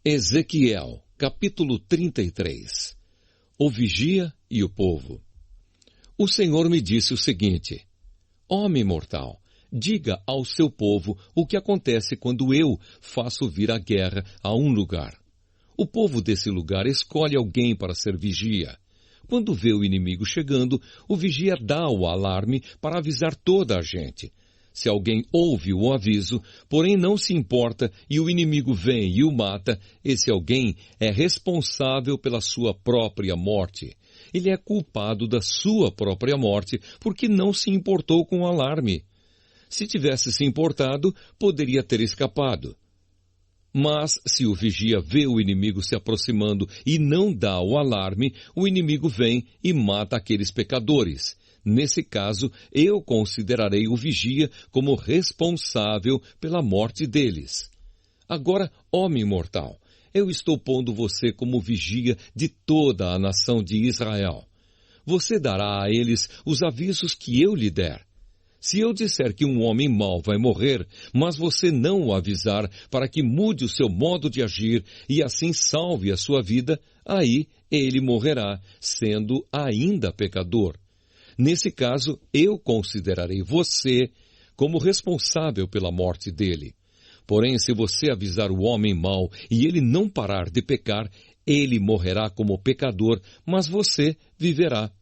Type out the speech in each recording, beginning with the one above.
Ezequiel, capítulo 33. O vigia e o povo. O Senhor me disse o seguinte: Homem mortal, diga ao seu povo o que acontece quando eu faço vir a guerra a um lugar. O povo desse lugar escolhe alguém para ser vigia. Quando vê o inimigo chegando, o vigia dá o alarme para avisar toda a gente. Se alguém ouve o aviso, porém não se importa e o inimigo vem e o mata, esse alguém é responsável pela sua própria morte. Ele é culpado da sua própria morte porque não se importou com o alarme. Se tivesse se importado, poderia ter escapado. Mas, se o vigia vê o inimigo se aproximando e não dá o alarme, o inimigo vem e mata aqueles pecadores. Nesse caso, eu considerarei o vigia como responsável pela morte deles. Agora, homem mortal, eu estou pondo você como vigia de toda a nação de Israel. Você dará a eles os avisos que eu lhe der. Se eu disser que um homem mau vai morrer, mas você não o avisar para que mude o seu modo de agir e assim salve a sua vida, aí ele morrerá, sendo ainda pecador. Nesse caso, eu considerarei você como responsável pela morte dele. Porém, se você avisar o homem mau e ele não parar de pecar, ele morrerá como pecador, mas você viverá.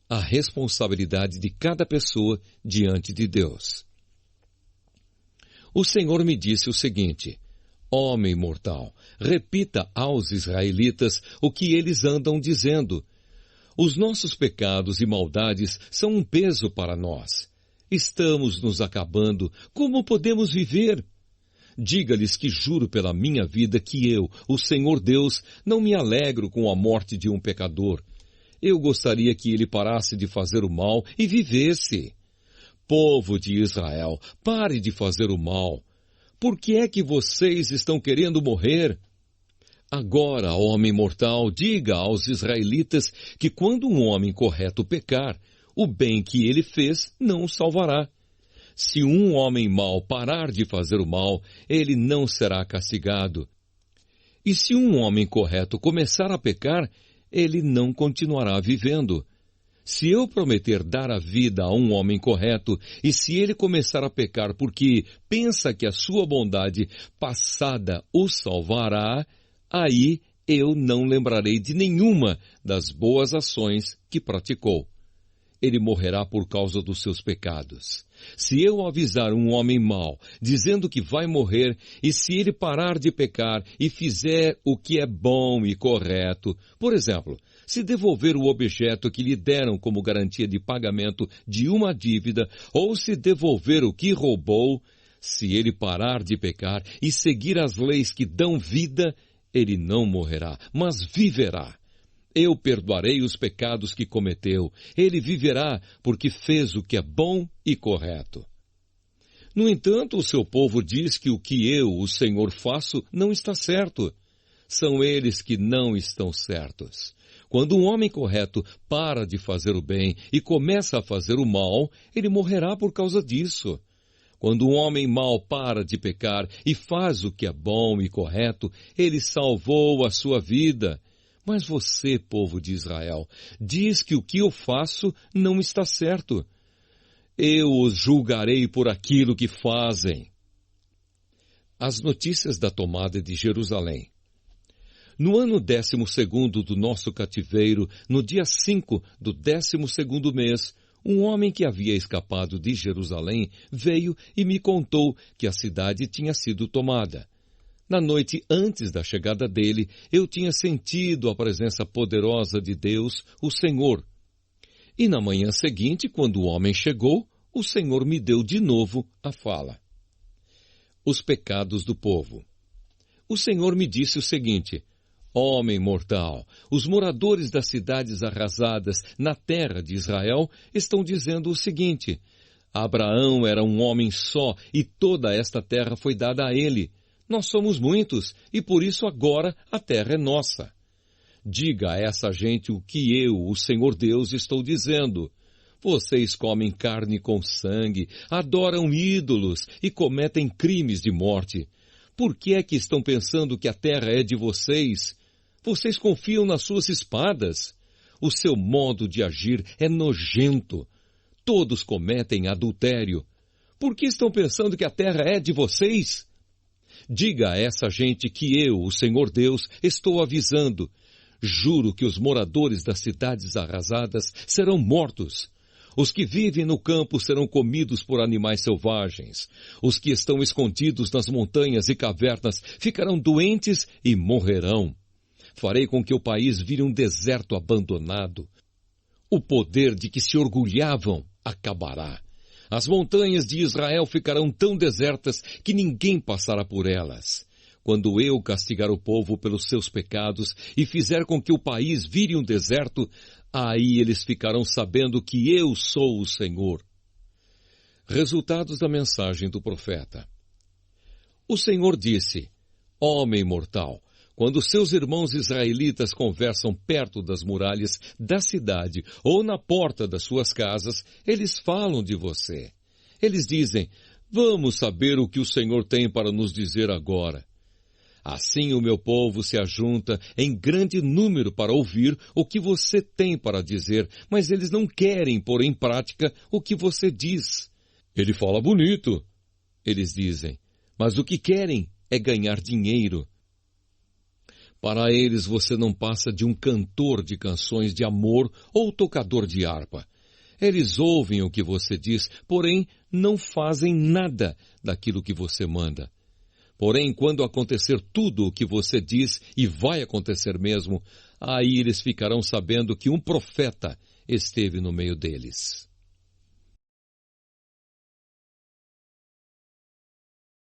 A responsabilidade de cada pessoa diante de Deus. O Senhor me disse o seguinte: Homem mortal, repita aos israelitas o que eles andam dizendo. Os nossos pecados e maldades são um peso para nós. Estamos nos acabando. Como podemos viver? Diga-lhes que juro pela minha vida que eu, o Senhor Deus, não me alegro com a morte de um pecador. Eu gostaria que ele parasse de fazer o mal e vivesse. Povo de Israel, pare de fazer o mal. Por que é que vocês estão querendo morrer? Agora, homem mortal, diga aos israelitas que quando um homem correto pecar, o bem que ele fez não o salvará. Se um homem mau parar de fazer o mal, ele não será castigado. E se um homem correto começar a pecar, ele não continuará vivendo. Se eu prometer dar a vida a um homem correto, e se ele começar a pecar porque pensa que a sua bondade passada o salvará, aí eu não lembrarei de nenhuma das boas ações que praticou. Ele morrerá por causa dos seus pecados. Se eu avisar um homem mau, dizendo que vai morrer, e se ele parar de pecar e fizer o que é bom e correto, por exemplo, se devolver o objeto que lhe deram como garantia de pagamento de uma dívida, ou se devolver o que roubou, se ele parar de pecar e seguir as leis que dão vida, ele não morrerá, mas viverá. Eu perdoarei os pecados que cometeu. Ele viverá porque fez o que é bom e correto. No entanto, o seu povo diz que o que eu, o Senhor, faço não está certo. São eles que não estão certos. Quando um homem correto para de fazer o bem e começa a fazer o mal, ele morrerá por causa disso. Quando um homem mau para de pecar e faz o que é bom e correto, ele salvou a sua vida. Mas você, povo de Israel, diz que o que eu faço não está certo. Eu os julgarei por aquilo que fazem. As notícias da tomada de Jerusalém. No ano 12º do nosso cativeiro, no dia 5 do 12º mês, um homem que havia escapado de Jerusalém veio e me contou que a cidade tinha sido tomada. Na noite antes da chegada dele, eu tinha sentido a presença poderosa de Deus, o Senhor. E na manhã seguinte, quando o homem chegou, o Senhor me deu de novo a fala. Os pecados do povo. O Senhor me disse o seguinte: Homem mortal, os moradores das cidades arrasadas na terra de Israel estão dizendo o seguinte: Abraão era um homem só e toda esta terra foi dada a ele. Nós somos muitos, e por isso agora a terra é nossa. Diga a essa gente o que eu, o Senhor Deus, estou dizendo. Vocês comem carne com sangue, adoram ídolos e cometem crimes de morte. Por que é que estão pensando que a terra é de vocês? Vocês confiam nas suas espadas. O seu modo de agir é nojento. Todos cometem adultério. Por que estão pensando que a terra é de vocês? Diga a essa gente que eu, o Senhor Deus, estou avisando. Juro que os moradores das cidades arrasadas serão mortos. Os que vivem no campo serão comidos por animais selvagens. Os que estão escondidos nas montanhas e cavernas ficarão doentes e morrerão. Farei com que o país vire um deserto abandonado. O poder de que se orgulhavam acabará. As montanhas de Israel ficarão tão desertas que ninguém passará por elas. Quando eu castigar o povo pelos seus pecados e fizer com que o país vire um deserto, aí eles ficarão sabendo que eu sou o Senhor. Resultados da mensagem do profeta. O Senhor disse: Homem mortal, quando seus irmãos israelitas conversam perto das muralhas da cidade ou na porta das suas casas, eles falam de você. Eles dizem: Vamos saber o que o Senhor tem para nos dizer agora. Assim o meu povo se ajunta em grande número para ouvir o que você tem para dizer, mas eles não querem pôr em prática o que você diz. Ele fala bonito, eles dizem, mas o que querem é ganhar dinheiro. Para eles você não passa de um cantor de canções de amor ou tocador de harpa. Eles ouvem o que você diz, porém não fazem nada daquilo que você manda. Porém, quando acontecer tudo o que você diz, e vai acontecer mesmo, aí eles ficarão sabendo que um profeta esteve no meio deles.